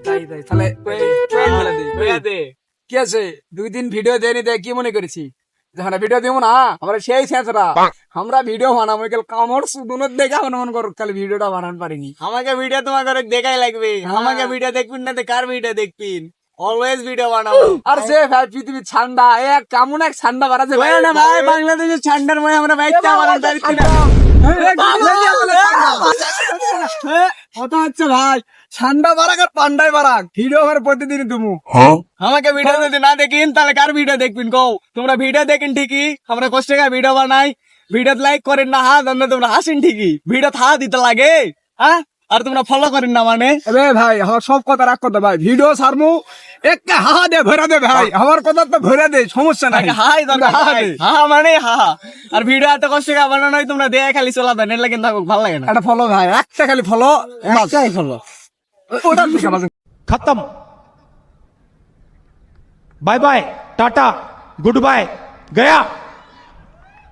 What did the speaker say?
তাই তাহলে কি আছে 2 দিন ভিডিও দেয়নি দেখ কি মনে করেছি যখন ভিডিও দিব না আমরা সেই ছেঁচরা আমরা ভিডিও বানাবো কাল কামড় সুদুনের দেখে আমরা মনে করো কাল ভিডিওটা বানান পারিনি। আমাকে ভিডিও তোমার ঘরে দেখাই লাগবে। আমাকে ভিডিও দেখবেন না তো কার ভিডিও দেখবেন? অলওয়েজ ভিডিও বানাবো। আর সে ভাই পৃথিবীর ঠান্ডা এক কেমন এক ঠান্ডা বাড়াছে ভাই না ভাই, বাংলাদেশের ঠান্ডার মধ্যে আমরা বাইকটা বানাতে পারছি না। কথা হচ্ছে ভাই ঠান্ডা বাড়াক আর পান্ডাই বাড়াক ভিডিও আমার প্রতিদিন তুমি আমাকে ভিডিও যদি না দেখিন তাহলে কার ভিডিও দেখবেন কও? তোমরা ভিডিও দেখেন ঠিকই, আমরা কষ্ট করে ভিডিও বানাই, ভিডিও লাইক করেন না, হ্যাঁ জানো তোমরা হাসেন ঠিকই, ভিডিও থা দিতে লাগে হ্যাঁ, আর তোমরা ফলো করেন না মানে? এ ভাই আমার সব কথা রাখ কথা ভাই ভিডিও সারমু একটা হাহা দে ভরা দে ভাই আমার কথা তো ভরা দে সমস্যা নাই হাই দরকার হাহা হাই, দে। হ্যাঁ মানে হ্যাঁ। আর ভিডিও এত কষ্ট করে বানানো হয় তোমরা দেয়া খালি চলা দেন, এর লাগে কিন্তু ভালো লাগে না। একটা ফলো ভাই একটা খালি ফলো একটাই ফলো। ওটা ঠিক আছে खत्म bye bye tata goodbye गया।